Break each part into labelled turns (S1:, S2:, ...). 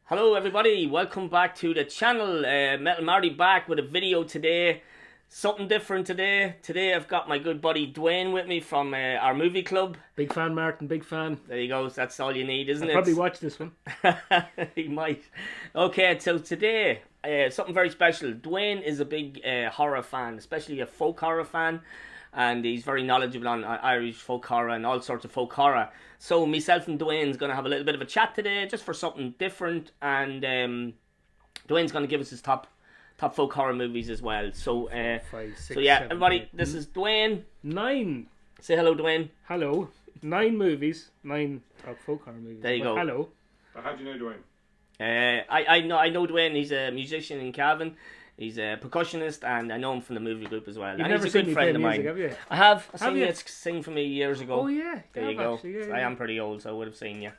S1: Hello everybody, welcome back to the channel. Metal Marty back with a video today. Something different today. Today I've got my good buddy Dwayne with me from our movie club.
S2: Big fan, Martin, big fan.
S1: There you go, that's all you need, isn't it?
S2: Probably watch this one.
S1: He might. Okay, so today, something very special. Dwayne is a big horror fan, especially a folk horror fan. And he's very knowledgeable on Irish folk horror and all sorts of folk horror. So myself and Dwayne's going to have a little bit of a chat today, just for something different. And Dwayne's going to give us his top folk horror movies as well. So,
S2: 5, 6,
S1: so yeah,
S2: 7,
S1: everybody,
S2: 8.
S1: this is Dwayne.
S2: 9.
S1: Say hello, Dwayne.
S2: Hello. 9 movies. 9 top folk horror movies.
S1: There you go.
S2: Hello.
S3: How do you know Dwayne?
S1: I know Dwayne. He's a musician in Cavan. He's a percussionist, and I know him from the movie group as well.
S2: You've
S1: and
S2: never
S1: he's a
S2: seen
S1: good
S2: me
S1: friend of
S2: play
S1: mine.
S2: music, have you?
S1: I have. I
S2: Have
S1: seen
S2: you?
S1: you sing for me years ago.
S2: Oh yeah.
S1: There you go.
S2: Actually, yeah,
S1: I am pretty old, so I would have seen you.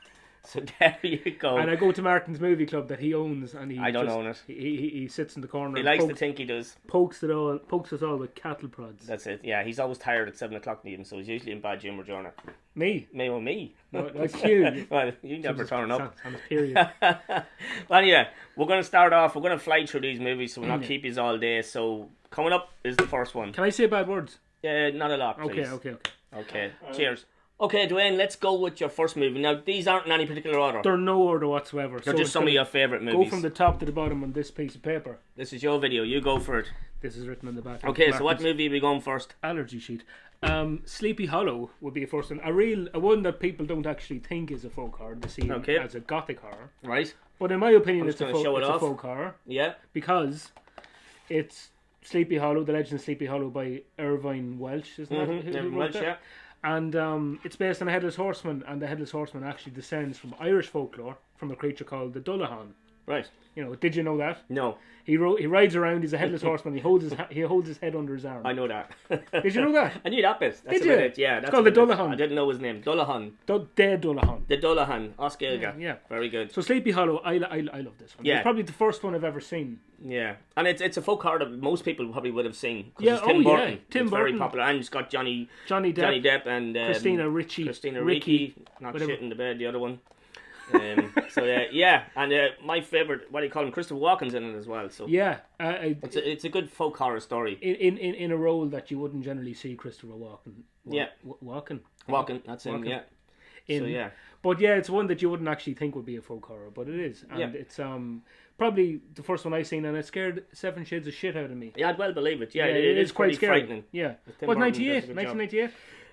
S1: So there you go.
S2: And I go to Martin's movie club that he owns, and he
S1: I don't
S2: just,
S1: own it.
S2: He sits in the corner.
S1: He
S2: and
S1: likes to
S2: pokes,
S1: think he does.
S2: pokes us all with cattle prods.
S1: That's it. Yeah, he's always tired at 7 o'clock in the evening, so he's usually in bad humour during it.
S2: Me.
S1: Me.
S2: No, that's you.
S1: Well, you never turn up.
S2: On his period.
S1: Well, yeah, we're going to start off. We're going to fly through these movies, so we'll not keep you all day. So coming up is the first one.
S2: Can I say bad words?
S1: Not a lot, please.
S2: Okay.
S1: Cheers. Okay, Dwayne, let's go with your first movie. Now, these aren't in any particular order.
S2: They're no order whatsoever.
S1: They're just some of your favourite movies.
S2: Go from the top to the bottom on this piece of paper.
S1: This is your video. You go for it.
S2: This is written on the back.
S1: Okay, so what
S2: Martin's
S1: movie are we going first?
S2: allergy sheet. Sleepy Hollow would be a first one. A one that people don't actually think is a folk horror. They see it as a gothic horror.
S1: Right.
S2: But in my opinion,
S1: I'm
S2: it's
S1: just
S2: a
S1: gonna show it off.
S2: folk horror
S1: Yeah.
S2: because it's Sleepy Hollow, The Legend of Sleepy Hollow by Irvine Welsh, isn't that? Who wrote
S1: Welsh,
S2: that?
S1: yeah.
S2: And it's based on a headless horseman, and the headless horseman actually descends from Irish folklore from a creature called the Dullahan.
S1: Right.
S2: You know, did you know that?
S1: No,
S2: He rides around. He's a headless horseman. He holds his head under his arm.
S1: I know that.
S2: Did you know that?
S1: I knew that bit. That's
S2: Did you?
S1: about it. Yeah, that's
S2: called the
S1: about it.
S2: Dullahan.
S1: I didn't know his name. Dullahan.
S2: The Dullahan.
S1: The Dullahan. Oscail.
S2: Yeah.
S1: Very good.
S2: So Sleepy Hollow, I love this one.
S1: Yeah.
S2: It's probably the first one I've ever seen.
S1: Yeah, and it's a folk horror that most people probably would have seen. 'Cause
S2: Yeah,
S1: it's Tim Burton.
S2: Tim
S1: it's very
S2: Burton.
S1: popular, and it's got Johnny
S2: Johnny Depp,
S1: and
S2: Christina Ricci,
S1: Ricci, not
S2: whatever.
S1: shit in the bed. The other one. So yeah, and my favorite, what do you call him? Christopher Walken's in it as well. So
S2: Yeah,
S1: it's a good folk horror story.
S2: in a role that you wouldn't generally see Christopher Walken.
S1: Walken, that's him.
S2: Walken.
S1: Yeah.
S2: In,
S1: So yeah.
S2: But yeah, it's one that you wouldn't actually think would be a folk horror, but it is, and it's probably the first one I've seen, and it scared 7 shades of shit out of me.
S1: Yeah, I'd well believe it. Yeah,
S2: it is quite
S1: pretty
S2: scary.
S1: frightening.
S2: Yeah,
S1: Tim
S2: what,
S1: Burton does a
S2: 98?
S1: good job.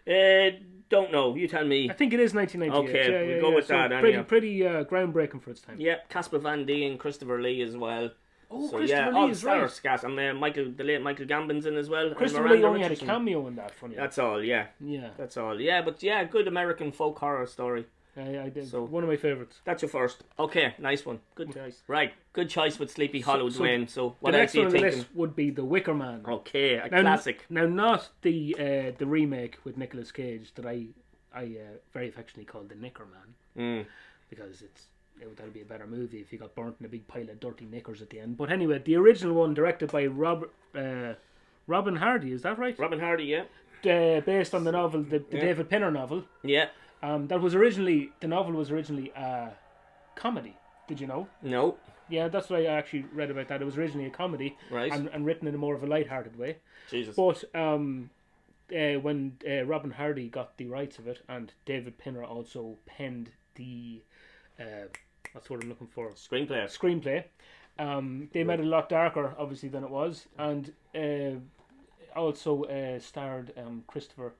S2: 1998?
S1: Don't know. You tell me.
S2: I think it is 1998.
S1: Okay,
S2: yeah,
S1: we'll go with
S2: so
S1: that,
S2: Pretty,
S1: anyhow.
S2: pretty groundbreaking for its time.
S1: Yeah, Casper Van Dien, Christopher Lee as well.
S2: Oh,
S1: So
S2: Christopher
S1: yeah,
S2: Lee is right.
S1: Stars, and the late Michael Gambon's in as well. and
S2: Christopher
S1: Miranda
S2: Lee only had a
S1: Richardson.
S2: cameo in that, funny.
S1: That's all. Yeah,
S2: Yeah,
S1: that's all. Yeah, but yeah, good American folk horror story.
S2: I did.
S1: So-
S2: One of my favourites.
S1: That's your first. Okay, nice one. Good choice. Right, good choice with Sleepy Hollow,
S2: so
S1: Dwayne. So
S2: The
S1: what
S2: next
S1: else are
S2: one
S1: you
S2: on the
S1: thinking?
S2: list would be The Wicker Man.
S1: Okay, a
S2: Now,
S1: classic.
S2: Now, not the remake with Nicolas Cage that I very affectionately called The Knicker Man, because that'd be a better movie if he got burnt in a big pile of dirty knickers at the end. But anyway, the original one, directed by Robin Hardy, is that right?
S1: Robin Hardy, yeah.
S2: Based on the novel, the David Pinner novel.
S1: Yeah.
S2: The novel was originally a comedy. Did you know?
S1: No.
S2: Yeah, that's what I actually read about that. It was originally a comedy,
S1: Right.
S2: and written in a more of a light-hearted way.
S1: Jesus.
S2: But when Robin Hardy got the rights of it, and David Pinner also penned the what's the word I'm looking for?
S1: Screenplay.
S2: Screenplay. They made it a lot darker, obviously, than it was, and also starred Christopher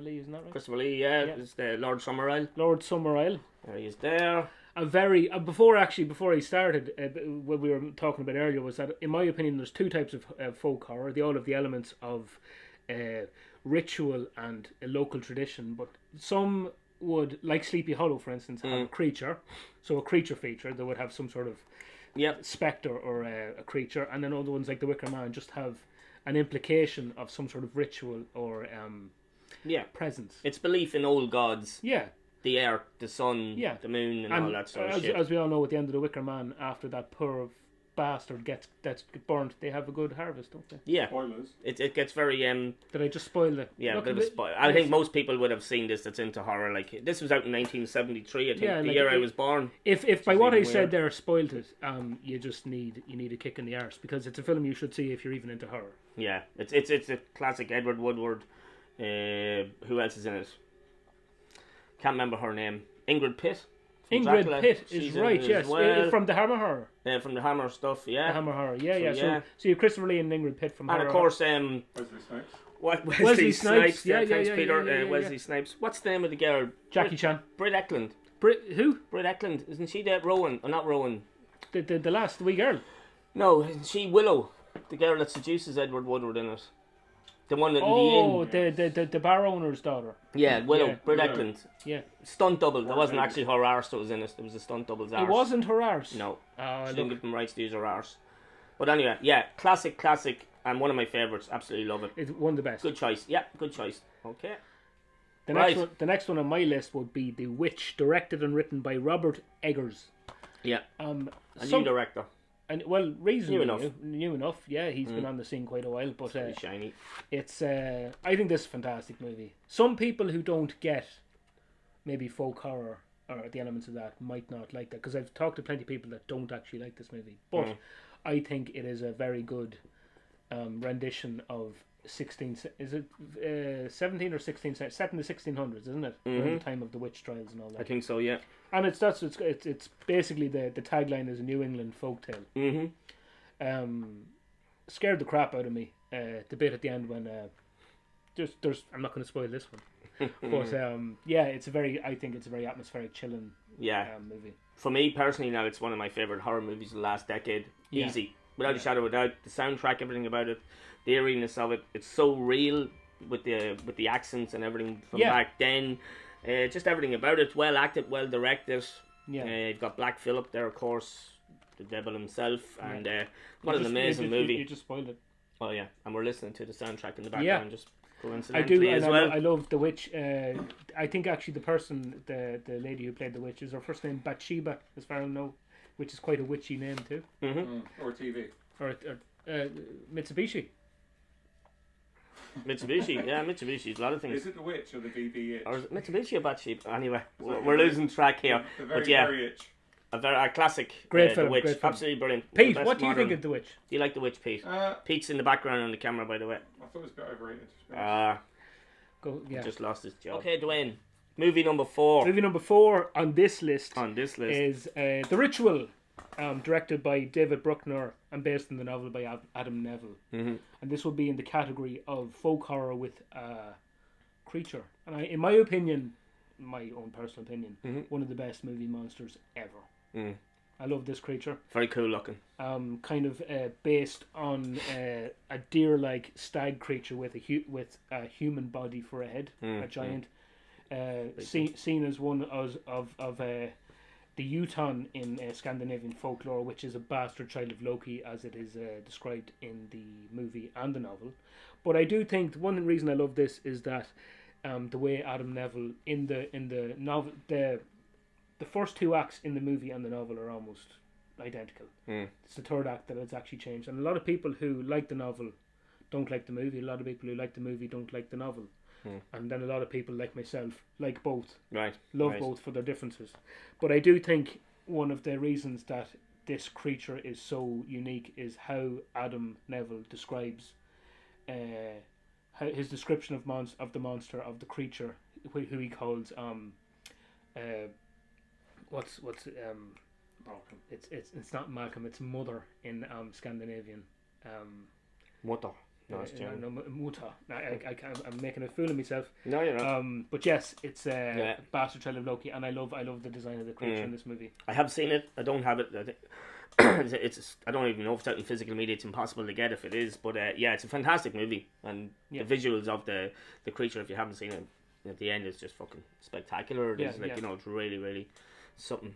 S2: Lee, isn't that right?
S1: Christopher Lee, yeah. It's Lord Summerisle.
S2: Lord Summerisle.
S1: There he is there.
S2: A very before I started, what we were talking about earlier was that, in my opinion, there's 2 types of folk horror. They all have the elements of ritual and a local tradition, but some would, like Sleepy Hollow, for instance, have a creature, so a creature feature. They would have some sort of spectre or a creature, and then other ones like The Wicker Man just have an implication of some sort of ritual or presence.
S1: It's belief in old gods.
S2: Yeah.
S1: The earth, the sun, the moon, and all that sort of shit.
S2: As we all know, at the end of The Wicker Man, after that poor bastard that's burnt, they have a good harvest, don't they?
S1: Yeah.
S3: Spoilers.
S1: It gets very
S2: Did I just spoil it?
S1: yeah, a
S2: Look,
S1: bit of a spoil. I think most people would have seen this that's into horror. Like this was out in 1973. I think
S2: Yeah,
S1: the
S2: like,
S1: year I was born.
S2: If by what I
S1: even
S2: said
S1: weird.
S2: there spoiled it, you just need a kick in the arse, because it's a film you should see if you're even into horror.
S1: Yeah, it's a classic. Edward Woodward. Who else is in it? Can't remember her name. Ingrid Pitt. from
S2: Ingrid
S1: Dracula.
S2: Pitt
S1: She's
S2: is
S1: in
S2: right,
S1: it as
S2: yes,
S1: well.
S2: from the Hammer Horror.
S1: From the Hammer stuff, yeah.
S2: The Hammer Horror, yeah.
S1: So, yeah.
S2: So you have Christopher Lee and Ingrid Pitt from
S1: And
S2: Horror.
S1: of course,
S3: Wesley Snipes.
S2: Wesley Snipes. Yeah,
S1: thanks,
S2: yeah,
S1: Peter.
S2: yeah,
S1: Wesley Snipes. What's the name of the girl?
S2: Jackie Chan.
S1: Britt Eklund.
S2: Who?
S1: Britt Eklund. Isn't she the Rowan? Or not Rowan.
S2: The last wee girl.
S1: No, isn't she Willow? The girl that seduces Edward Woodward in it. The one that
S2: Oh,
S1: in the inn.
S2: the bar owner's daughter.
S1: Yeah, Willow.
S2: Yeah.
S1: Britt
S3: Willow.
S1: Eklund.
S2: Yeah.
S1: Stunt double. That wasn't
S3: Or
S1: actually her arse that was in it. It was a stunt double's arse.
S2: It wasn't her arse.
S1: No.
S2: Oh,
S1: She didn't
S2: look,
S1: give them rights to use her arse. But anyway, yeah, classic, and one of my favourites. Absolutely love it.
S2: it's one of the best.
S1: Good choice. Yeah, good choice. Okay.
S2: The next one on my list would be The Witch, directed and written by Robert Eggers.
S1: Yeah. A
S2: Some-
S1: new director.
S2: And well, reasonably
S1: New enough.
S2: New enough. Yeah, he's been on the scene quite a while, but
S1: Very shiny.
S2: it's I think this is a fantastic movie. Some people who don't get maybe folk horror or the elements of that might not like that, because I've talked to plenty of people that don't actually like this movie. But I think it is a very good rendition of 17 or 16 set in the 1600s, isn't it? Around the time of the witch trials and all
S1: I
S2: that.
S1: think so, yeah.
S2: And it's basically the tagline is a New England folktale.
S1: Mm-hmm.
S2: Scared the crap out of me. The bit at the end when there's I'm not going to spoil this one, but yeah, I think it's a very atmospheric, chilling
S1: Yeah.
S2: movie.
S1: For me personally, now it's one of my favourite horror movies of the last decade.
S2: Yeah.
S1: Easy. Without a shadow of a doubt. The soundtrack, everything about it, the eeriness of it. It's so real with the accents and everything from
S2: Yeah.
S1: back then. Just everything about it. Well acted, well directed.
S2: Yeah.
S1: You've got Black Phillip there, of course, the devil himself, and what an
S2: You
S1: amazing movie.
S2: You just spoiled it.
S1: Oh yeah, and we're listening to the soundtrack in the background, just
S2: I
S1: coincidentally
S2: do,
S1: as
S2: and
S1: well.
S2: I love the witch. I think actually the lady who played the witch is her first name Bathsheba, as far as I know, which is quite a witchy name too.
S3: Or TV.
S2: Or Mitsubishi.
S1: Mitsubishi, yeah, Mitsubishi's a lot of things.
S3: Is it the witch or the BB
S1: Or is it Mitsubishi or Bathsheba? Anyway, we're losing track here.
S3: The very,
S1: But yeah,
S3: very itch.
S1: a classic.
S2: Great
S1: The
S2: film,
S1: Witch,
S2: great film.
S1: absolutely brilliant.
S2: Pete,
S1: Best
S2: what do you
S1: modern-
S2: think of the witch?
S1: Do you like The Witch, Pete? Pete's in the background on the camera, by the way.
S3: I thought it was a bit overrated.
S2: Yeah.
S1: Just lost his job. Okay, Dwayne. Movie number 4
S2: Movie number 4 on this list
S1: on this list.
S2: is The Ritual, directed by David Bruckner and based on the novel by Adam Neville.
S1: Mm-hmm.
S2: And this will be in the category of folk horror with creature. And in my opinion, my own personal opinion, one of the best movie monsters ever. I love this creature.
S1: Very cool looking.
S2: Kind of based on a deer-like stag creature with a human body for a head, a giant. Seen as one of the Uton in Scandinavian folklore, which is a bastard child of Loki, as it is described in the movie and the novel. But I do think one reason I love this is that the way Adam Neville in the novel, the first two acts in the movie and the novel are almost identical. It's the third act that it's actually changed, and a lot of people who like the novel don't like the movie. A lot of people who like the movie don't like the novel. And then a lot of people like myself like both.
S1: Right.
S2: Love both for their differences. But I do think one of the reasons that this creature is so unique is how Adam Neville describes his description of the monster, of the creature, who he calls what's
S3: Malcolm.
S2: it's not Malcolm, it's mother in Scandinavian.
S1: Mutter. No, it's German.
S2: No, Mutter. I'm making a fool of myself.
S1: No, you're not.
S2: But yes, it's Bastard Child of Loki, and I love the design of the creature in this movie.
S1: I have seen it. I don't have it. I think I don't even know if it's out in physical media. It's impossible to get if it is. But yeah, it's a fantastic movie, and the visuals of the creature, if you haven't seen it, at the end is just fucking spectacular. It is it's really, really something.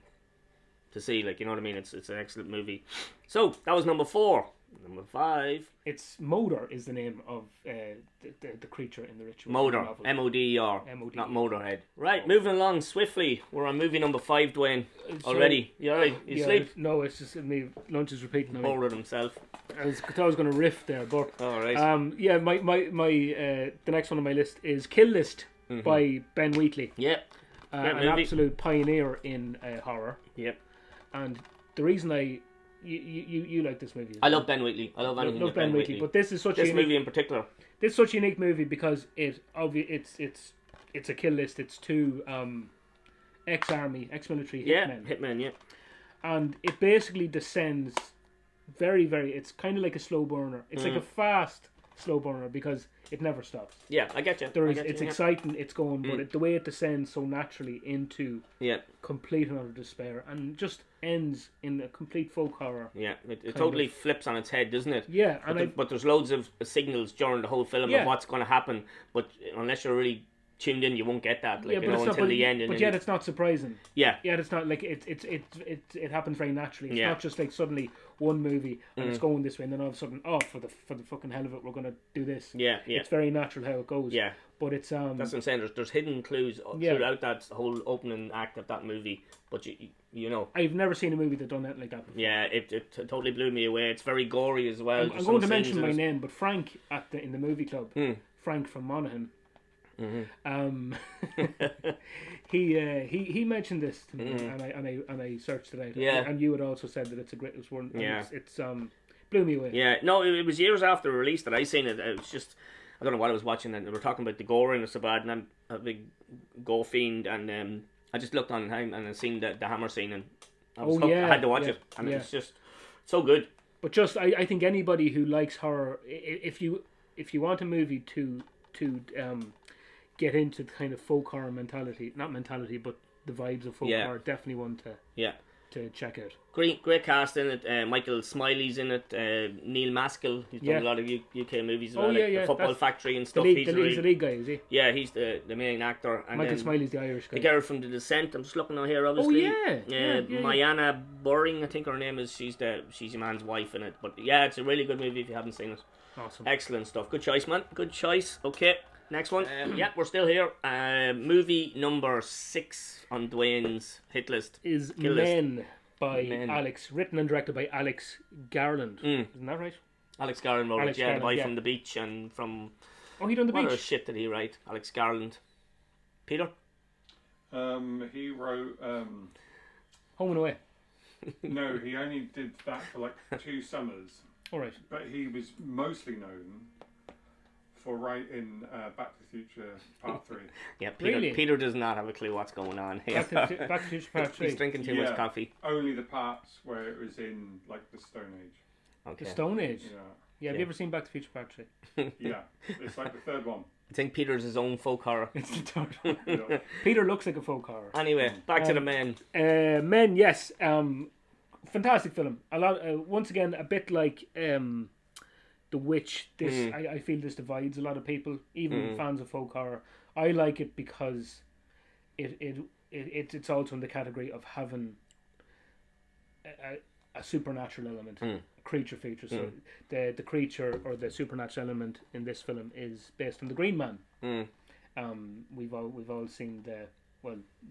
S1: to see. Like, you know what I mean? It's an excellent movie. So that was number 4. Number 5.
S2: It's Moder is the name of the creature in the ritual.
S1: Moder.
S2: novel.
S1: M-O-D-E-R.
S2: M-O-D-E-R.
S1: Not Motorhead. Right, moving along swiftly. We're on movie number 5, Dwayne. Already. You alright? You sleep?
S2: No, it's just me. Lunch is repeating.
S1: Bored with himself.
S2: I thought I was going to riff there, but
S1: Alright.
S2: yeah, my the next one on my list is Kill List by Ben Wheatley.
S1: Yep.
S2: An
S1: movie.
S2: absolute pioneer in horror.
S1: Yep.
S2: And the reason you like this movie.
S1: I love Ben Wheatley. I love anything
S2: love
S1: with Ben Wheatley.
S2: But this is such
S1: This
S2: a
S1: movie in particular.
S2: This is such a unique movie because it's a kill list. It's two ex-military hitmen.
S1: Hitman, yeah.
S2: And it basically descends very, very. It's kind of like a slow burner. It's like a fast slow burner because it never stops.
S1: Yeah, I get you.
S2: It's exciting. It's going, but the way it descends so naturally into complete and utter despair, and just ends in a complete folk horror.
S1: Yeah, it totally flips on its head, doesn't it?
S2: Yeah,
S1: but there's loads of signals during the whole film of what's going to happen. But unless you're really tuned in, you won't get that. Like, until the end.
S2: But yet, it's not surprising.
S1: Yeah,
S2: it's not like it happens very naturally. It's
S1: Yeah.
S2: not just like suddenly one movie and it's going this way, and then all of a sudden, for the fucking hell of it, we're gonna do this.
S1: Yeah.
S2: It's very natural how it goes.
S1: Yeah.
S2: But it's
S1: That's what I'm saying. There's hidden clues throughout that whole opening act of that movie. But you know,
S2: I've never seen a movie that done that like that before.
S1: Yeah, it totally blew me away. It's very gory as well.
S2: I'm going to mention my name, but Frank in the movie club, Frank from Monaghan. He mentioned this to me, and I searched it out.
S1: Yeah.
S2: And you had also said that it's a great. It was one.
S1: Yeah.
S2: It's blew me away.
S1: Yeah, no, it was years after release that I seen it. It was just, I don't know what I was watching, and they were talking about the gore and it's so bad, and I'm a big gore fiend, and I just looked on time and I seen the hammer scene, and I was hooked. I had to watch it, and it's just so good.
S2: But just I think anybody who likes horror, if you want a movie to get into the kind of folk horror not mentality, but the vibes of folk horror, definitely one to check out.
S1: Great cast in it. Michael Smiley's in it. Neil Maskell, he's done a lot of UK movies as well, the Football Factory and stuff.
S2: He's the lead guy, is he?
S1: Yeah, he's the main actor. And
S2: Michael Smiley's the Irish guy.
S1: The girl from The Descent. I'm just looking on here, obviously.
S2: Oh yeah.
S1: Mariana Boring, I think her name is. She's your man's wife in it. But yeah, it's a really good movie if you haven't seen it.
S2: Awesome.
S1: Excellent stuff. Good choice, man. Good choice. Okay. Next one. Yeah, we're still here. Movie number 6 on Dwayne's hit list
S2: is Men by Alex, written and directed by Alex Garland. Isn't that right?
S1: Alex Garland wrote it. Yeah, the boy from The Beach and from.
S2: Oh, he done The Beach.
S1: What other shit did he write? Alex Garland. Peter.
S3: He wrote.
S2: Home and Away.
S3: No, he only did that for like 2 summers.
S2: All right.
S3: But he was mostly known for writing Back to the Future Part 3.
S1: Yeah, Peter does not have a clue what's going on here.
S2: Back to the Future Part 3.
S1: He's drinking too much coffee.
S3: Only the parts where it was in like the Stone Age.
S2: Okay. The Stone Age? Yeah. Have you ever seen Back to the Future Part 3?
S3: Yeah, it's like the 3rd one.
S1: I think Peter's his own folk horror.
S2: It's the 3rd one. Peter looks like a folk horror.
S1: Anyway, back to the Men.
S2: Men, yes. Fantastic film. A lot. Once again, a bit like The Witch. This I feel this divides a lot of people, even fans of folk horror. I like it because it's also in the category of having a supernatural element, a creature feature. So the creature or the supernatural element in this film is based on the Green Man. We've all seen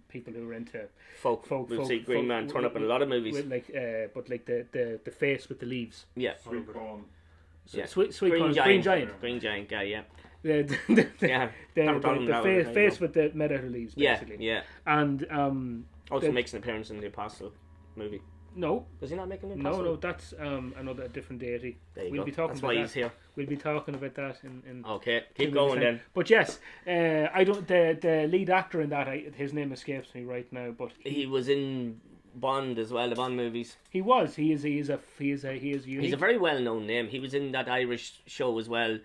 S2: people who are into
S1: folk we'll see Green Man turn up in a lot of movies.
S2: But the face with the leaves.
S3: Yeah. Sweet corn.
S1: Yeah.
S2: Sweet Green Giant.
S1: Green Giant guy, yeah.
S2: The face with the meadow leaves, basically.
S1: Yeah.
S2: And
S1: also makes an appearance in the Apostle movie.
S2: No.
S1: Does he not make an Apostle?
S2: No, that's another different deity.
S1: We'll be talking about
S2: he's here. We'll be talking about that in
S1: okay, keep going then.
S2: But yes, I don't. The lead actor in that, his name escapes me right now. But
S1: he was in Bond as well, the Bond movies.
S2: He was. He is unique.
S1: He's a very well known name. He was in that Irish show as well,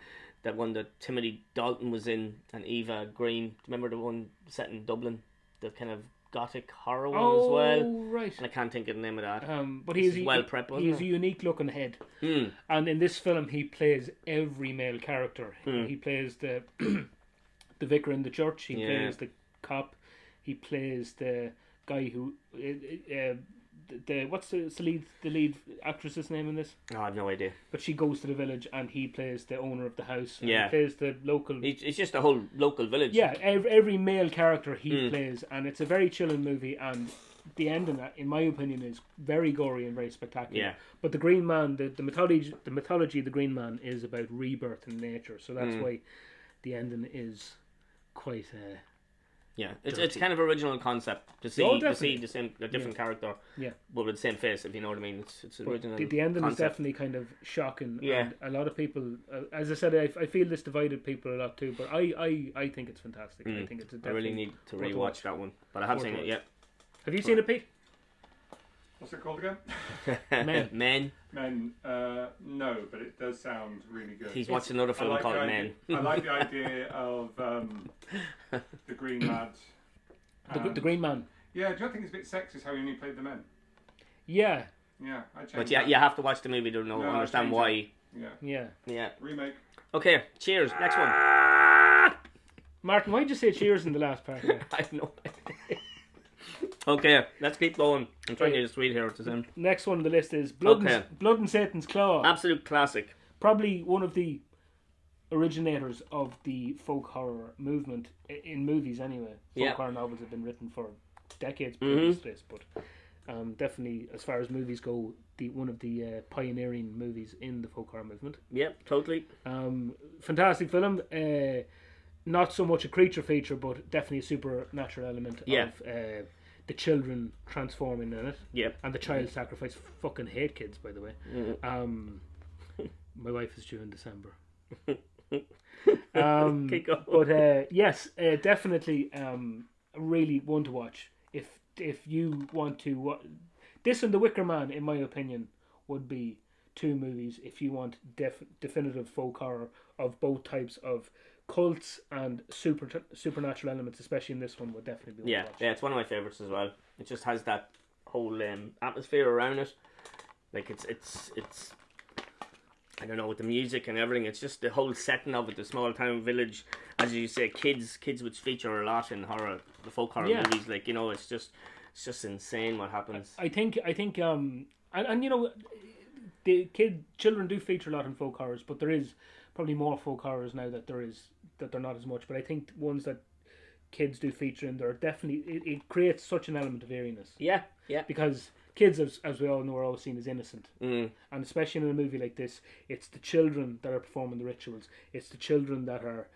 S1: that one that Timothy Dalton was in, and Eva Green. Remember the one set in Dublin, the kind of gothic horror one as well.
S2: Oh, right.
S1: And I can't think of the name of that.
S2: But he's
S1: well prepped.
S2: He's a unique looking head. And in this film, he plays every male character. He plays the the vicar in the church. He plays the cop. He plays the guy who the what's the lead actress's name in this?
S1: No, I have no idea.
S2: But she goes to the village and he plays the owner of the house. And
S1: Yeah.
S2: he plays the local.
S1: It's just a whole local village.
S2: Yeah, every male character he plays, and it's a very chilling movie. And the ending, in my opinion, is very gory and very spectacular.
S1: Yeah.
S2: But the Green Man, the mythology of the Green Man is about rebirth in nature, so that's why the ending is quite.
S1: Yeah, it's kind of original concept to see a different character, but with the same face, if you know what I mean. It's original.
S2: The ending
S1: concept.
S2: is definitely kind of shocking.
S1: Yeah,
S2: and a lot of people, as I said, I feel this divided people a lot too. But I think it's fantastic. I think it's.
S1: I really need to rewatch that one, but I have seen it yet.
S2: Have you seen it, Pete?
S3: What's it called again?
S1: Men.
S3: Men. No, but it does sound really good.
S1: He's watched another film called Men.
S3: I like the idea of the Green Lad.
S2: The Green Man.
S3: Yeah, do you think it's a bit sexist how he only played the men?
S2: Yeah.
S3: Yeah, I changed.
S1: But you have to watch the movie to understand why.
S3: Yeah. Remake.
S1: Okay, cheers. Next one.
S2: Martin, why'd you say cheers in the last part?
S1: I have no idea. Okay, let's keep going. I'm trying to get sweet here to Zen.
S2: Next one on the list is Blood and Satan's Claw.
S1: Absolute classic.
S2: Probably one of the originators of the folk horror movement in movies anyway. Folk horror novels have been written for decades previous to this, but definitely as far as movies go, one of the pioneering movies in the folk horror movement.
S1: Yep, totally.
S2: Fantastic film. Not so much a creature feature, but definitely a supernatural element of the children transforming in it.
S1: Yep.
S2: And the child sacrifice. Fucking hate kids, by the way. My wife is due in December. But yes, definitely really one to watch. If you want to, this and The Wicker Man, in my opinion, would be two movies if you want definitive folk horror of both types of cults and supernatural elements, especially in this one, would definitely be one to watch.
S1: Yeah, it's one of my favorites as well. It just has that whole atmosphere around it. Like it's I don't know, with the music and everything, it's just the whole setting of it, the small town village, as you say, kids which feature a lot in horror, the folk horror movies. Like, you know, it's just insane what happens.
S2: I think and you know, children do feature a lot in folk horrors, but there is probably more folk horrors now that they're not as much. But I think ones that kids do feature in, there are definitely it creates such an element of eeriness. Yeah. Because kids, as we all know, are always seen as innocent, and especially in a movie like this, it's the children that are performing the rituals. It's the children that are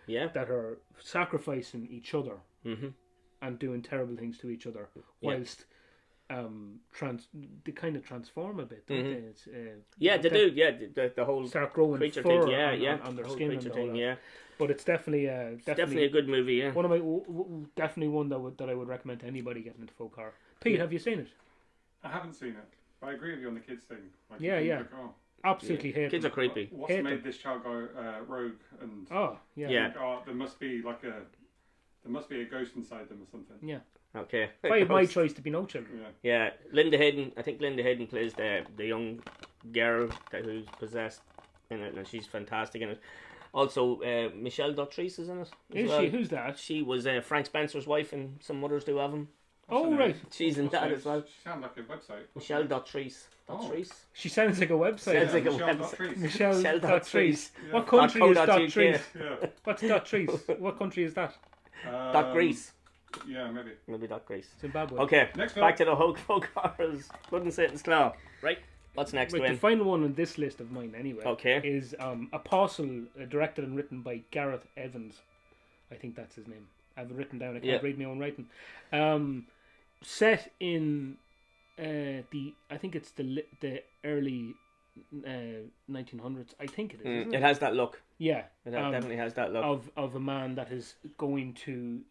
S2: sacrificing each other and doing terrible things to each other, whilst they kind of transform a bit, don't they? It's,
S1: they do. Yeah, the whole
S2: start growing
S1: creature
S2: fur
S1: thing.
S2: on their
S1: the whole
S2: skin
S1: creature
S2: and all
S1: thing.
S2: that.
S1: Yeah,
S2: but it's definitely
S1: a good movie. Yeah,
S2: one of my definitely one that I would recommend to anybody getting into folk horror. Pete, have you seen it?
S3: I haven't seen it, but I agree with you on the kids thing. Like,
S2: Absolutely hate
S1: kids
S2: them.
S1: are creepy.
S3: What's
S2: hate
S3: made
S2: them.
S3: this child go rogue? And there must be a ghost inside them or something.
S2: Yeah.
S1: Okay.
S2: If I had my choice to be no children.
S1: Yeah. Linda Hayden. I think Linda Hayden plays the young girl who's possessed in it, and she's fantastic in it. Also, Michelle Dautrice is in it.
S2: Is she? Who's that?
S1: She was Frank Spencer's wife in Some Mothers Do Have Him.
S2: Right.
S1: She's in that as well.
S3: She sounds like a website.
S1: Michelle Dautrice.
S2: She sounds like a website.
S1: Sounds like a website.
S2: Michelle Dautrice.
S3: Yeah.
S2: What country is Dautrice?
S3: Yeah.
S2: What's Dautrice? What country is that?
S1: Dot Greece.
S3: Yeah, maybe.
S1: Maybe Dot Greece.
S2: Zimbabwe.
S1: Okay,
S3: next
S1: back to the folk horrors. Blood and Satan's Claw. Right? What's next,
S2: Dwayne? The final one on this list of mine, anyway, is Apostle, directed and written by Gareth Evans. I think that's his name. I have it written down. I can't read my own writing. Set in I think it's the early 1900s. I think it is. Isn't it?
S1: It has that look.
S2: Yeah,
S1: it definitely has that look
S2: of a man that is going to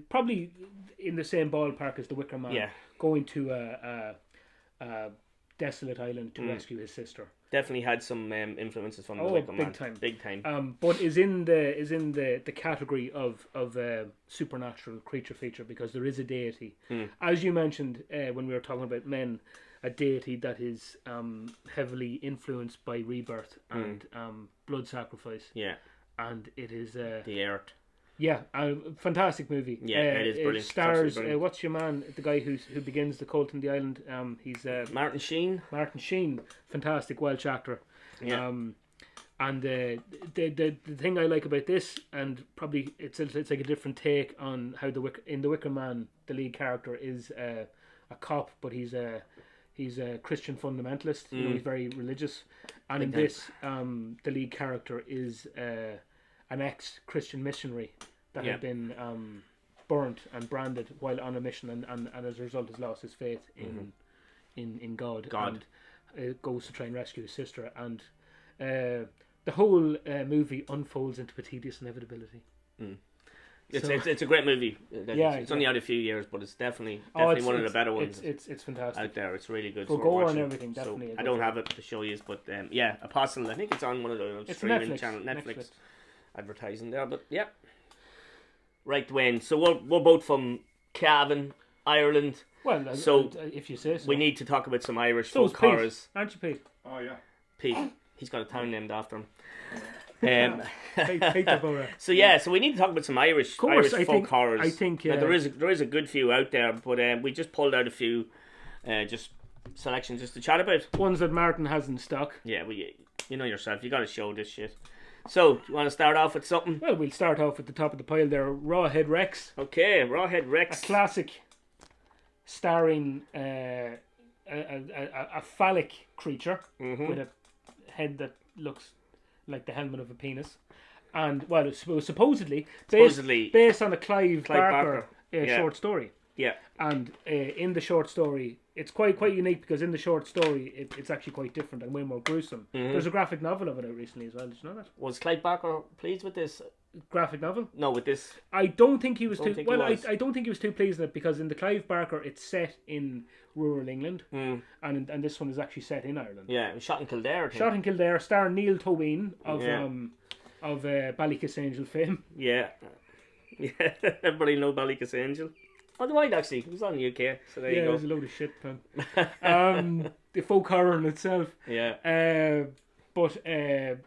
S2: probably in the same ballpark as the Wicker Man.
S1: Yeah,
S2: going to a desolate island to rescue his sister.
S1: Definitely had some influences from the Wicker Man. Big time.
S2: But is in the category of supernatural creature feature, because there is a deity, as you mentioned when we were talking about Men, a deity that is heavily influenced by rebirth and blood sacrifice.
S1: Yeah,
S2: and it is
S1: the earth.
S2: Yeah, fantastic movie.
S1: Yeah, it is brilliant.
S2: It stars what's your man, the guy who begins the cult in the island. He's
S1: Martin Sheen.
S2: Martin Sheen, fantastic Welsh actor.
S1: Yeah.
S2: And the thing I like about this, and probably it's like a different take on how in the Wicker Man, the lead character is a cop, but he's a Christian fundamentalist. You know, he's very religious, and in this, the lead character is an ex-Christian missionary that had been burnt and branded while on a mission, and as a result has lost his faith in God. And goes to try and rescue his sister, and the whole movie unfolds into a tedious inevitability.
S1: It's a great movie. It's only out a few years, but it's definitely one of the better ones.
S2: It's fantastic
S1: out there. It's really good.
S2: For gore and everything, definitely.
S1: So I don't have it to show you, but Apostle. I think it's on one of the streaming channel, Netflix. Advertising there, but yeah. Right, Dwayne. So we're both from Cavan, Ireland.
S2: Well,
S1: so
S2: if you say so.
S1: We need to talk about some Irish folk horrors.
S2: Aren't you, Pete?
S3: Oh yeah,
S1: Pete. He's got a town named after him. So we need to talk about some Irish folk horrors.
S2: I think
S1: now, there is a good few out there, but we just pulled out a few, just selections just to chat about.
S2: Ones that Martin has in stock.
S1: Yeah, you know yourself. You got to show this shit. So, do you want to start off with something?
S2: Well, we'll start off at the top of the pile there. Rawhead Rex.
S1: Okay, Rawhead Rex.
S2: A classic starring a phallic creature with a head that looks like the helmet of a penis. And, well, it was supposedly based on a Clive Barker. Short story.
S1: Yeah.
S2: And in the short story, it's quite unique because in the short story, it's actually quite different and way more gruesome. There's a graphic novel of it out recently as well. Did you know that?
S1: Was Clive Barker pleased with this
S2: graphic novel?
S1: No, with this.
S2: I don't think he was too. Well, I don't think he was too pleased with it because in the Clive Barker, it's set in rural England, and this one is actually set in Ireland.
S1: Yeah, it was shot in Kildare. I think.
S2: Shot in Kildare, starring Neil Toween of Ballykissangel fame.
S1: Yeah. Yeah, everybody know Ballykissangel. Oh, Dwayne actually. He was on the UK, so there you go.
S2: Yeah, it was a load of shit, man. The folk horror in itself.
S1: Yeah.
S2: But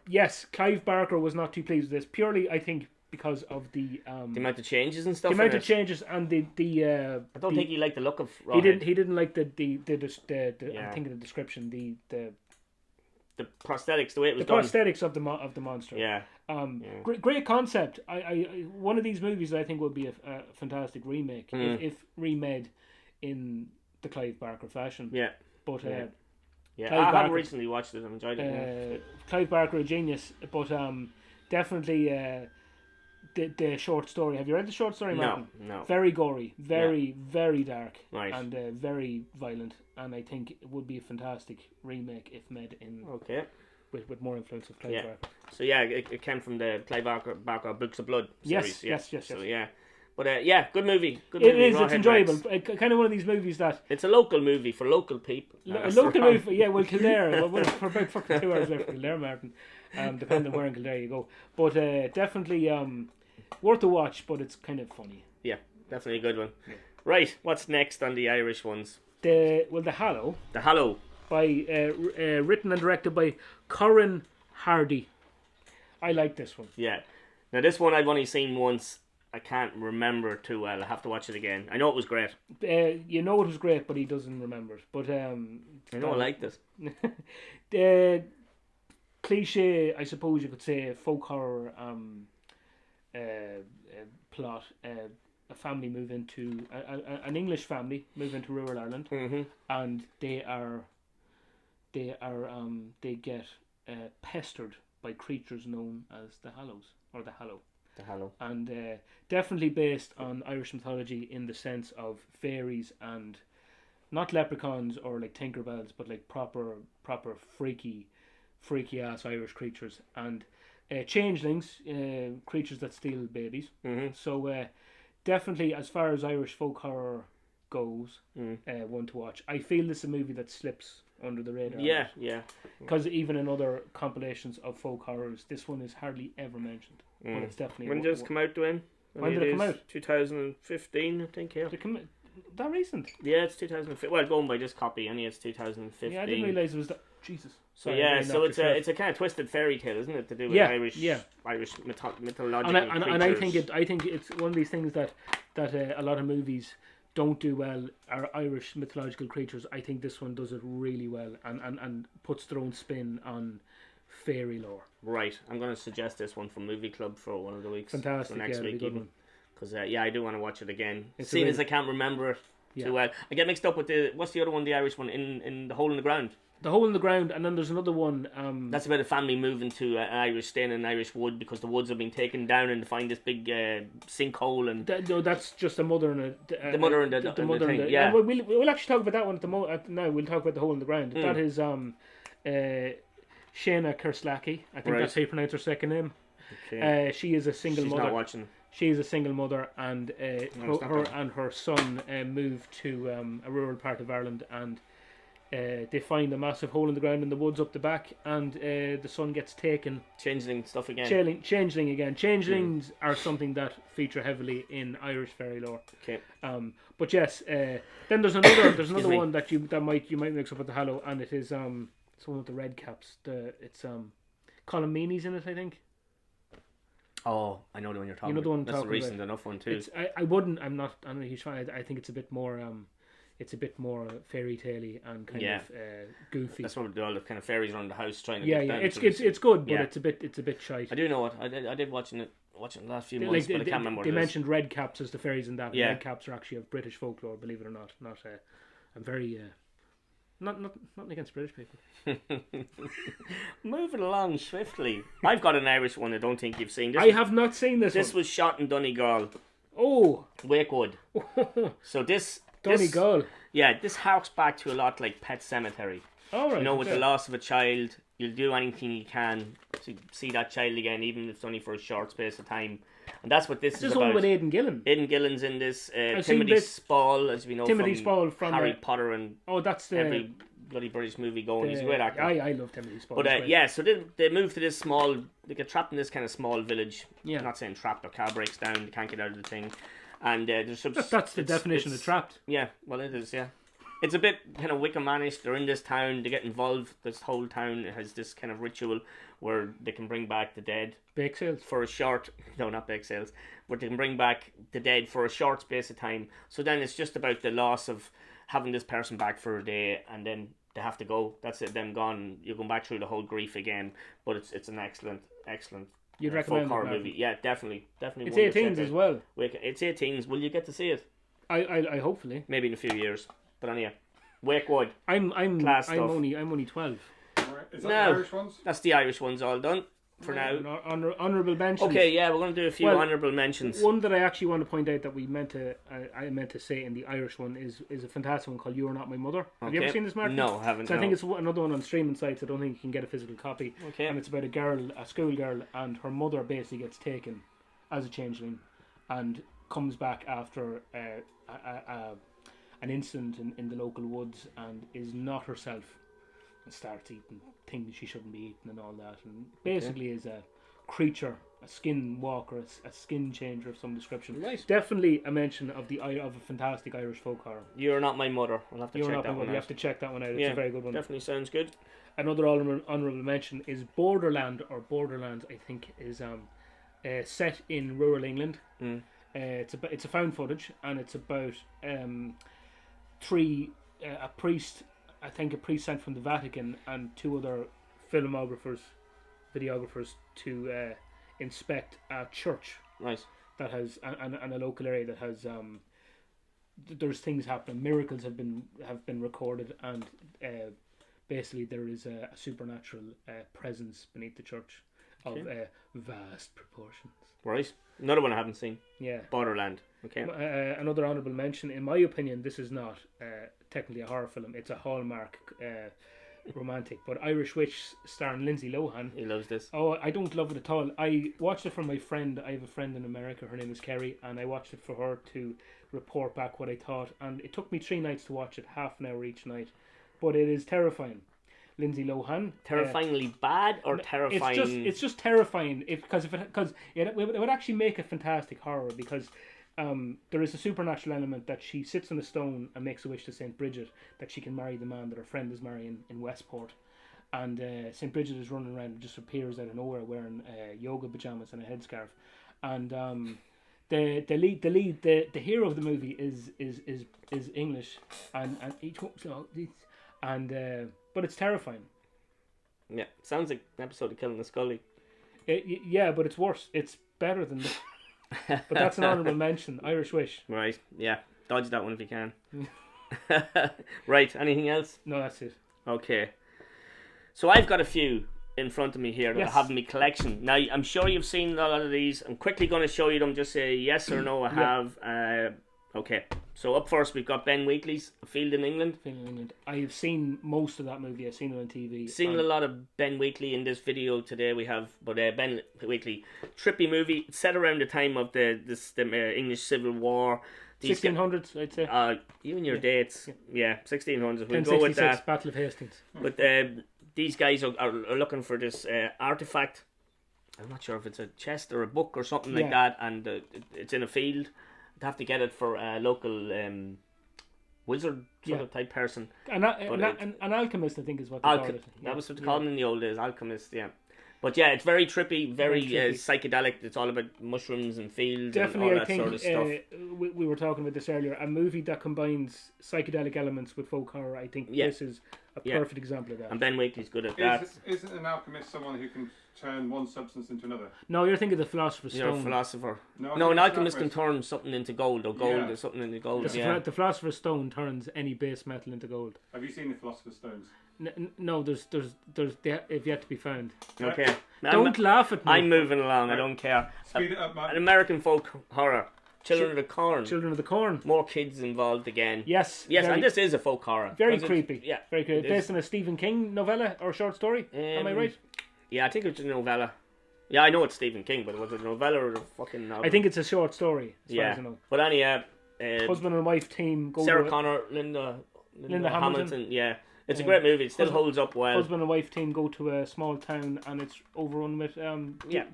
S2: yes, Clive Barker was not too pleased with this. Purely, I think, because of the
S1: amount of changes and stuff.
S2: The amount of changes and the
S1: I don't think he liked the look of Rawhead.
S2: He didn't like the I'm thinking the description, the
S1: prosthetics, the way it was done.
S2: The prosthetics of the monster.
S1: Yeah.
S2: Great concept. I one of these movies I think would be a fantastic remake if remade in the Clive Barker fashion.
S1: Yeah.
S2: But
S1: I haven't recently watched it. I enjoyed it.
S2: Clive Barker, a genius, but definitely the short story. Have you read the short story, Martin?
S1: No.
S2: Very gory, very dark,
S1: right.
S2: And very violent. And I think it would be a fantastic remake if made in with more influence of Clive Barker.
S1: So it came from the Clive Barker Books of Blood series.
S2: Yes.
S1: So but good movie. Good
S2: it
S1: movie.
S2: Is. It's enjoyable. Kind of one of these movies that
S1: it's a local movie for local people.
S2: A local movie, yeah. Well, Kildare. For about fucking 2 hours left for Kildare, Martin. Depending on where in Kildare you go, but definitely worth a watch. But it's kind of funny.
S1: Yeah, definitely a good one. Yeah. Right, what's next on the Irish ones?
S2: The Hallow.
S1: The Hallow.
S2: By written and directed by Corin Hardy. I like this one.
S1: Yeah. Now this one I've only seen once. I can't remember too well. I have to watch it again. I know it was great.
S2: You know it was great, but he doesn't remember it. But
S1: I know I liked it.
S2: The cliche, I suppose you could say, folk horror plot. A family move into an English family move into rural Ireland, and they get pestered by creatures known as the Hallows or the Hallow.
S1: The Hallow. And
S2: definitely based on Irish mythology in the sense of fairies and not leprechauns or like Tinkerbells, but like proper freaky ass Irish creatures and changelings, creatures that steal babies. So definitely, as far as Irish folk horror goes, one to watch. I feel this is a movie that slips under the radar.
S1: Yeah.
S2: Because even in other compilations of folk horrors, this one is hardly ever mentioned. But it's definitely.
S1: When did it come out, Dwayne?
S2: When did it come out?
S1: 2015, I think. Yeah.
S2: Did it come that recent?
S1: Yeah, it's 2015. Well, going by this copy, it's 2015.
S2: Yeah, I didn't realise it was Jesus.
S1: So yeah, so it's a kind of twisted fairy tale, isn't it, to do with Irish mythological
S2: and I think it's one of these things that a lot of movies don't do well are Irish mythological creatures. I think this one does it really well and puts their own spin on fairy lore.
S1: Right, I'm going to suggest this one for Movie Club for one of the weeks.
S2: Fantastic,
S1: so next week even. Because I do want to watch it again. Seeing as I can't remember it too well. I get mixed up with what's the other one, the Irish one, in The Hole in the Ground.
S2: The Hole in the Ground, and then there's another one.
S1: That's about a family moving to staying in Irish wood because the woods have been taken down and they find this big sinkhole. And
S2: no, that's just a mother and
S1: the mother and the mother and the yeah.
S2: We'll actually talk about that one now. We'll talk about The Hole in the Ground. That is Shayna Kerslacki. I think that's how you pronounce her second name. Okay. She is a single mother.
S1: She's not watching.
S2: She is a single mother, and her and her son moved to a rural part of Ireland, and they find a massive hole in the ground in the woods up the back, and the son gets taken.
S1: Changeling stuff again.
S2: Changeling again. Changelings are something that feature heavily in Irish fairy lore.
S1: Okay.
S2: But yes, then there's another one that you might mix up with the Hallow, and it is it's one with the red caps. It's Colin Meaney's in it, I think.
S1: Oh, I know the one you're talking
S2: about. The one
S1: that's a recent enough one too.
S2: I'm not a huge fan. I think it's a bit more fairy tale-y and kind of goofy.
S1: That's what all the kind of fairies around the house trying to
S2: get down. It's good, but it's a bit shite.
S1: I do know what I did watching the last few months, but I can't remember what it is.
S2: They mentioned red caps as the fairies in that. Yeah. Red caps are actually of British folklore, believe it or not. I'm very not against British people.
S1: Moving along swiftly. I've got an Irish one I don't think you've seen.
S2: I have not seen this.
S1: This was shot in Donegal.
S2: Oh,
S1: Wakewood. So this
S2: Donegal.
S1: This harks back to a lot like Pet Sematary.
S2: All right.
S1: With the loss of a child, you'll do anything you can to see that child again, even if it's only for a short space of time. And that's what this is about.
S2: This one with Aidan Gillen.
S1: Aidan Gillen's in this. Timothy Spall, as we know from Harry Potter and
S2: that's
S1: every bloody British movie going. He's a great actor.
S2: I love Timothy Spall.
S1: But so they move to this small. They get trapped in this kind of small village. Yeah. I'm not saying trapped. Their car breaks down. They can't get out of the thing. And there's some.
S2: That's the definition of trapped.
S1: Yeah, well, it is. Yeah. It's a bit kind of Wicca-manish. They're in this town. They get involved. This whole town has this kind of ritual where they can bring back the dead.
S2: Bake sales?
S1: For a short... No, not bake sales. Where they can bring back the dead for a short space of time. So then it's just about the loss of having this person back for a day and then they have to go. That's it. Them gone. You're going back through the whole grief again. But it's an excellent
S2: You'd recommend
S1: folk horror movie. Yeah, definitely.
S2: It's 18s as well.
S1: It's 18s. Will you get to see it?
S2: I hopefully.
S1: Maybe in a few years. But anyway, Wakewood.
S2: I'm only 12.
S3: Is that the Irish ones?
S1: That's the Irish ones all done for now.
S2: Honourable mentions.
S1: Okay, yeah, we're going to do a few honourable mentions.
S2: One that I actually want to point out that I meant to say in the Irish one is a fantastic one called You Are Not My Mother. Have you ever seen this, Marty?
S1: No, I haven't.
S2: So I think it's another one on streaming sites. I don't think you can get a physical copy.
S1: Okay.
S2: And it's about a schoolgirl, and her mother basically gets taken as a changeling and comes back after an incident in the local woods and is not herself and starts eating things she shouldn't be eating and all that, and basically is a creature, a skin walker, a skin changer of some description.
S1: Nice.
S2: Definitely a mention of a fantastic Irish folk horror.
S1: You're Not My Mother. I'll have to check that one out.
S2: You have to check that one out. It's a very good one.
S1: Definitely sounds good.
S2: Another honourable mention is Borderland, or Borderlands, I think, is set in rural England. It's a found footage, and it's about a priest sent from the Vatican and two other videographers to inspect a church.
S1: Nice.
S2: That has and a local area that has there's things happening. Miracles have been recorded, and basically there is a supernatural presence beneath the church of vast proportions.
S1: Right. Another one I haven't seen.
S2: Yeah.
S1: Borderland. Okay.
S2: Another honourable mention. In my opinion, this is not technically a horror film. It's a Hallmark romantic. But Irish Witch starring Lindsay Lohan.
S1: He loves this.
S2: Oh, I don't love it at all. I watched it for my friend. I have a friend in America. Her name is Kerry. And I watched it for her to report back what I thought. And it took me 3 nights to watch it, half an hour each night. But it is terrifying. Lindsay Lohan.
S1: Terrifyingly bad or terrifying?
S2: It's just terrifying because it would actually make a fantastic horror, because there is a supernatural element that she sits on a stone and makes a wish to Saint Bridget that she can marry the man that her friend is marrying in Westport, and St. Bridget is running around and just appears out of nowhere wearing yoga pajamas and a headscarf, and the hero of the movie is English, and each and but it's terrifying.
S1: Yeah, sounds like an episode of Killing the Scully.
S2: Yeah, but it's worse. It's better than this. But that's an honourable mention. Irish Wish.
S1: Right, yeah. Dodge that one if you can. Right, anything else?
S2: No, that's it.
S1: Okay. So I've got a few in front of me here that I have in my collection. Now, I'm sure you've seen a lot of these. I'm quickly going to show you them. Just say yes or no, I have. Okay. So up first, we've got Ben Wheatley's A Field in England.
S2: I've seen most of that movie. I've seen it on TV.
S1: Seen a lot of Ben Wheatley in this video today. We have, but Ben Wheatley, trippy movie. It's set around the time of the English Civil War.
S2: 1600s, I'd say.
S1: You and your dates. Yeah, 1600s. We'll
S2: 1066,
S1: go with that.
S2: Battle of Hastings.
S1: But these guys are looking for this artifact. I'm not sure if it's a chest or a book or something like that, and it's in a field. They have to get it for a local wizard sort of type person.
S2: An alchemist, I think, is what they call it.
S1: That was what they called them in the old days, alchemist, yeah. But yeah, it's very trippy, very psychedelic. It's all about mushrooms and fields
S2: Definitely,
S1: and all that sort of stuff.
S2: We were talking about this earlier. A movie that combines psychedelic elements with folk horror, I think this is a perfect example of that.
S1: And Ben Wheatley's good at that.
S3: Isn't an alchemist someone who can turn one substance into another?
S2: No, you're thinking of the Philosopher's Stone.
S1: You're a philosopher. No, an alchemist can turn something into gold, or gold or something into gold.
S2: The Philosopher's Stone turns any base metal into gold.
S3: Have you seen the Philosopher's Stones?
S2: No, they have yet to be found.
S1: Okay.
S2: Don't laugh at me.
S1: I'm moving along. I don't care.
S3: Speed it up, man.
S1: An American folk horror. Children of the Corn.
S2: Children of the Corn.
S1: More kids involved again.
S2: Yes.
S1: And this is a folk horror.
S2: Very creepy.
S1: Yeah.
S2: Very creepy. Based on a Stephen King novella or short story. Am I right?
S1: Yeah, I think it's a novella. Yeah, I know it's Stephen King, but was it a novella or a fucking novel?
S2: I think it's a short story, as far as I know.
S1: But anyhow,
S2: husband and wife team go
S1: Sarah Connor, Linda Hamilton. Yeah. It's a great movie. It still holds up well.
S2: Husband and wife team go to a small town and it's overrun with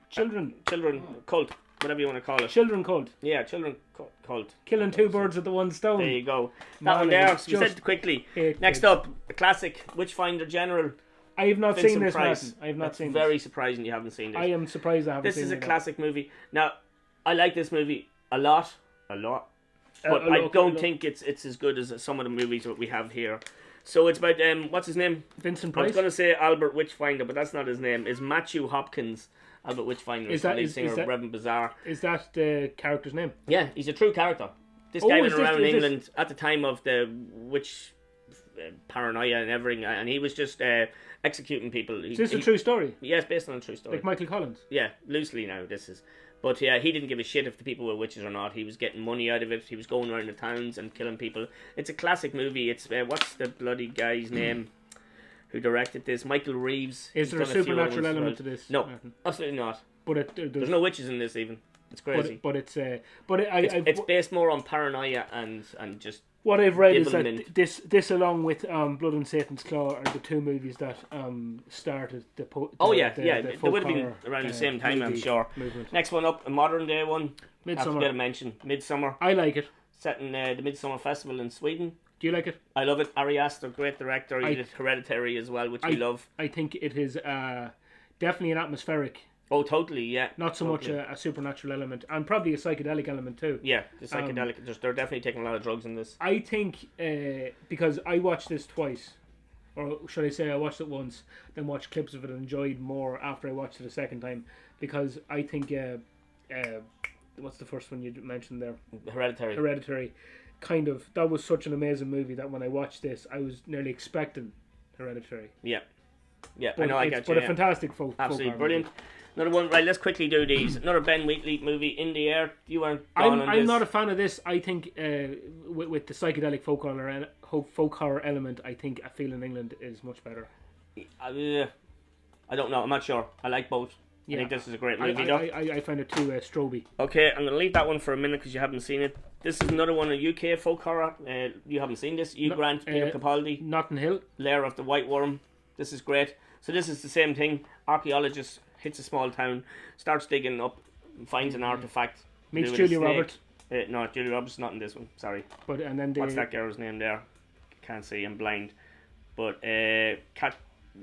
S2: children.
S1: Children cult, whatever you want to call it.
S2: Children cult.
S1: Yeah, children cult.
S2: Killing two birds with the one stone.
S1: There you go. That one there. We said quickly. Next up, a classic, Witchfinder General.
S2: I have not seen this, Martin. I have not seen this.
S1: Very surprising you haven't seen this.
S2: I am surprised I haven't seen
S1: this.
S2: This
S1: is a classic movie. Now, I like this movie a lot. But I don't think it's as good as some of the movies that we have here. So it's about what's his name?
S2: Vincent Price.
S1: I was going to say Albert Witchfinder, but that's not his name. It's Matthew Hopkins. Albert Witchfinder is the lead singer of Reverend Bazaar.
S2: Is that the character's name?
S1: Yeah, he's a true character. This guy went around England at the time of the witch paranoia and everything, and he was just executing people.
S2: Is this a true story?
S1: Yes, based on a true story.
S2: Like Michael Collins?
S1: Yeah, loosely now this is. But yeah, he didn't give a shit if the people were witches or not. He was getting money out of it. He was going around the towns and killing people. It's a classic movie. It's what's the bloody guy's name who directed this? Michael Reeves.
S2: Is there a supernatural element to this?
S1: No, absolutely not.
S2: But
S1: there's no witches in this even. It's crazy.
S2: But it's
S1: based more on paranoia and just.
S2: What I've read is that this along with Blood and Satan's Claw are the two movies that started the
S1: they would have been around the same time, I'm sure.
S2: Movement.
S1: Next one up, a modern day one.
S2: Midsommar.
S1: Have to get a mention. Midsommar.
S2: I like it.
S1: Set in the Midsummer Festival in Sweden.
S2: Do you like it?
S1: I love it. Ari Aster, great director. He did Hereditary as well, which we love.
S2: I think it is definitely an atmospheric.
S1: Oh, totally, yeah.
S2: Not so much a supernatural element, and probably a psychedelic element too.
S1: Yeah, the psychedelic. They're definitely taking a lot of drugs in this.
S2: I think because I watched this twice, or should I say I watched it once, then watched clips of it and enjoyed more after I watched it a second time, because I think what's the first one you mentioned there? Hereditary. Kind of, that was such an amazing movie that when I watched this, I was nearly expecting Hereditary.
S1: Yeah,
S2: but
S1: I know. I get you.
S2: But a fantastic
S1: absolutely brilliant. Movie. Another one, right? Let's quickly do these. Another Ben Wheatley movie, In the Air. You weren't gone on this.
S2: I'm not a fan of this. I think with the psychedelic folk horror element, I think A Field in England is much better.
S1: I don't know. I'm not sure. I like both. I think this is a great movie.
S2: I find it too stroby.
S1: Okay, I'm going to leave that one for a minute because you haven't seen it. This is another one, a UK folk horror. You haven't seen this. Grant, Peter Capaldi.
S2: Notting Hill.
S1: Lair of the White Worm. This is great. So this is the same thing. Archaeologist hits a small town, starts digging up, finds an artifact.
S2: Meets Julia Roberts.
S1: No, Julia Roberts is not in this one. Sorry.
S2: And then
S1: what's that girl's name there? Can't see. I'm blind. But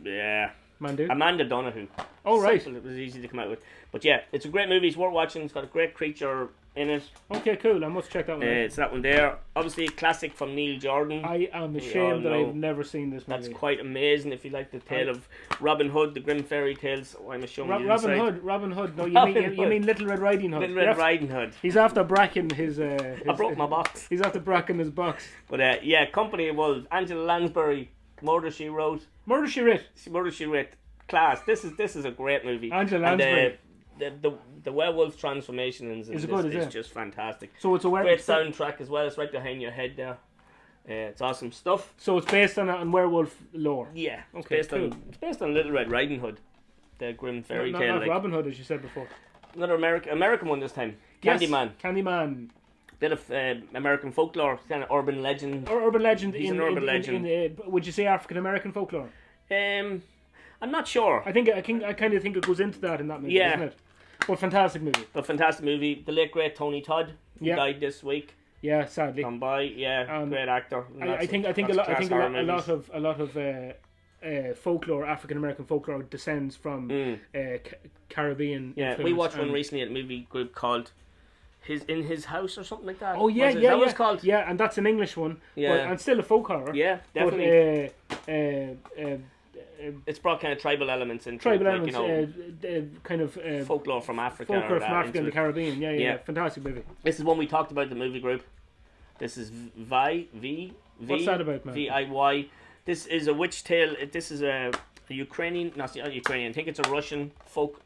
S1: Yeah.
S2: Mandu?
S1: Amanda Donoghue.
S2: Oh, right.
S1: Simple, it was easy to come out with. But yeah, it's a great movie. It's worth watching. It's got a great creature in it.
S2: Okay, cool. I must check that one out.
S1: It's that one there. Obviously, a classic from Neil Jordan.
S2: I am ashamed that I've never seen this movie.
S1: That's quite amazing. If you like the tale of Robin Hood, the Grimm fairy tales. Oh, I'm showing you
S2: Robin Hood. No, you mean Little Red Riding Hood.
S1: Little Red Riding Hood.
S2: He's after bracking his.
S1: I broke my box.
S2: He's after bracking his box.
S1: But yeah, Company of Wolves. Angela Lansbury. Murder She Wrote.
S2: Murder She Wrote.
S1: Murder She Wrote. Class. This is a great movie.
S2: Angela Lansbury.
S1: The werewolf transformation is just fantastic.
S2: So it's a
S1: great soundtrack as well. It's right behind your head there. It's awesome stuff.
S2: So it's based on werewolf lore.
S1: Yeah. Okay. It's based on Little Red Riding Hood, the Grimm fairy tale.
S2: Not Robin Hood, as you said before.
S1: Another American one this time. Candyman.
S2: Candyman.
S1: Bit of American folklore, kind of urban legend.
S2: Or urban legend.
S1: He's an urban legend.
S2: Would you say African American folklore?
S1: I'm not sure.
S2: I kind of think it goes into that in that movie, doesn't it? But fantastic movie. The late great Tony Todd, who died this week. Yeah, sadly.
S1: Come by, great actor.
S2: I think a lot of folklore, African American folklore, descends from Caribbean.
S1: Yeah, we watched one recently at a movie group called In His House or something like that.
S2: Oh yeah,
S1: Is that what it's called?
S2: Yeah, and that's an English one.
S1: Yeah,
S2: and still a folk horror.
S1: Yeah, definitely.
S2: But,
S1: it's brought kind of tribal elements into
S2: kind of
S1: folklore from Africa.
S2: Folklore from Africa and the Caribbean. Yeah. Fantastic movie.
S1: This is one we talked about in the movie group. This is
S2: What's that about, man?
S1: VIY. This is a witch tale. This is a Ukrainian, not Ukrainian. I think it's a Russian folk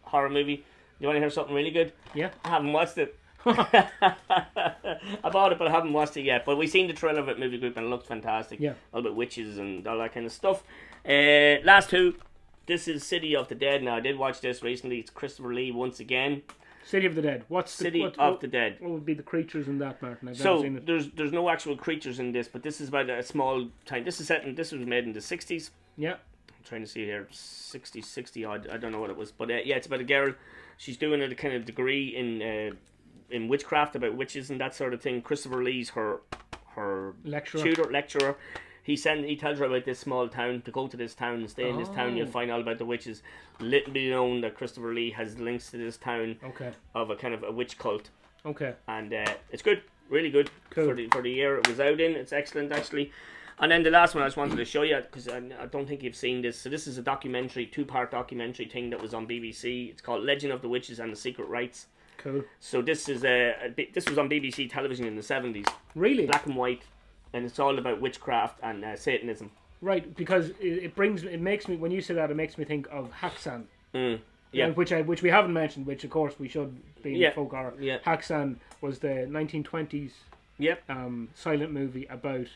S1: horror movie. You want to hear something really good?
S2: Yeah.
S1: I haven't watched it. I bought it, but I haven't watched it yet. But we've seen the trailer of it, movie group, and it looks fantastic.
S2: Yeah.
S1: All about witches and all that kind of stuff. Last two. This is City of the Dead. Now I did watch this recently. It's Christopher Lee once again.
S2: City of the Dead.
S1: City of the Dead?
S2: What would be the creatures in that, Martin? I've
S1: never
S2: seen it.
S1: There's no actual creatures in this, but this is about a small time. This was made in the 60s.
S2: Yeah.
S1: I'm trying to see here, 60 odd. I don't know what it was, but it's about a girl. She's doing a kind of degree in witchcraft, about witches and that sort of thing. Christopher Lee's her lecturer. He tells her about this small town, to go to this town and stay in this town. You'll find all about the witches. Little be known that Christopher Lee has links to this town of a kind of a witch cult.
S2: Okay.
S1: And it's good, really good for the year it was out in. It's excellent actually. And then the last one I just wanted to show you, because I don't think you've seen this. So this is a documentary, 2-part documentary thing that was on BBC. It's called Legend of the Witches and the Secret Rites.
S2: Cool.
S1: So this is this was on BBC television in the 70s.
S2: Really?
S1: Black and white. And it's all about witchcraft and Satanism.
S2: Right, because it makes me, when you say that, it makes me think of Haksan.
S1: Yeah.
S2: Which we haven't mentioned, which of course we should be in folk horror.
S1: Yeah.
S2: Haksan was the 1920s silent movie about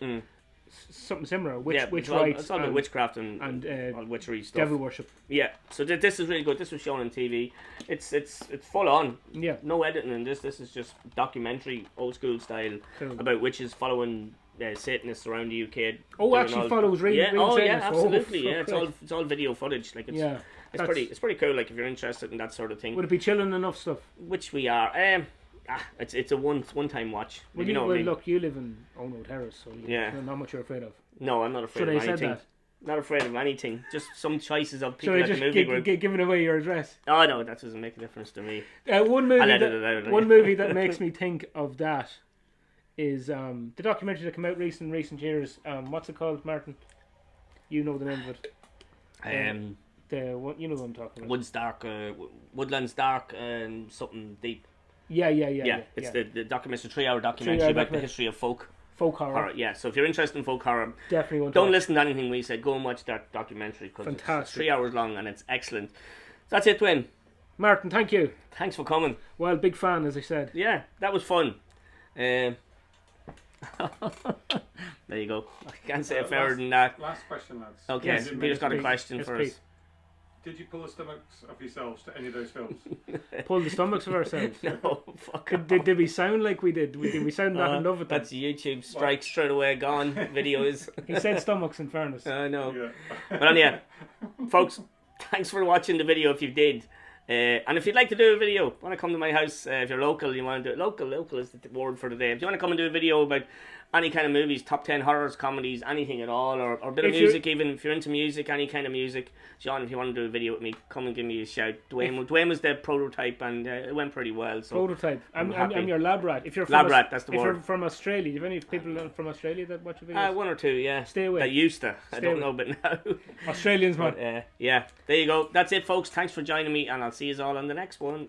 S2: something similar. Witch rites.
S1: It's all about witchcraft and all witchery stuff.
S2: Devil worship.
S1: Yeah. So this is really good. This was shown on TV. It's full on.
S2: Yeah.
S1: No editing in this. This is just documentary, old school style, about witches following Satanists around the UK.
S2: Actually follows real Satanists.
S1: Yeah, absolutely. It's all video footage. Like it's pretty cool. Like if you're interested in that sort of thing.
S2: Would it be chilling enough stuff?
S1: Which we are. It's a one time watch.
S2: Well, look, you live in Old Terrace, so not much you're afraid of.
S1: No, I'm not afraid of anything. Not afraid of anything. Just some choices of people at the movie group.
S2: Giving away your address.
S1: Oh no, that doesn't make a difference to me.
S2: One movie that makes me think of that is the documentary that came out recent years. What's it called, Martin? You know the name of it. You know what I'm talking about.
S1: Woodlands Dark, and something deep.
S2: Yeah.
S1: It's the documentary, 3-hour documentary about the history of folk horror. Yeah, so if you're interested in folk horror,
S2: definitely
S1: don't listen to anything we said. Go and watch that documentary because it's 3 hours long and it's excellent. So that's it, Dwayne.
S2: Martin, thank you.
S1: Thanks for coming.
S2: Well, big fan, as I said.
S1: Yeah, that was fun. There you go. I can't say it fairer than that.
S3: Last question, lads.
S1: Okay, yes, Peter's got a question for us.
S3: Did you pull the stomachs of yourselves to any of those films?
S2: Pull the stomachs of ourselves?
S1: No, fuck
S2: did we sound like we did? Did we sound that in love with them?
S1: That's YouTube strike straight away gone. Videos.
S2: He said stomachs, in fairness.
S1: I know.
S3: Yeah.
S1: But yeah, folks, thanks for watching the video if you did. And if you'd like to do a video, want to come to my house, if you're local, you want to do it. Local is the word for the day. If you want to come and do a video about any kind of movies, top 10 horrors, comedies, anything at all, or a bit of music, even if you're into music, any kind of music, John, if you want to do a video with me, come and give me a shout. Dwayne was the prototype, and it went pretty well. So
S2: prototype. I'm your lab rat. If you're from
S1: lab rat, that's the word.
S2: If you're from Australia, do you have any people from Australia that watch your videos?
S1: One or two, yeah.
S2: Stay away.
S1: That used to. I don't know, but now.
S2: Australians, man.
S1: But, yeah, there you go. That's it, folks. Thanks for joining me, and I'll see you all on the next one.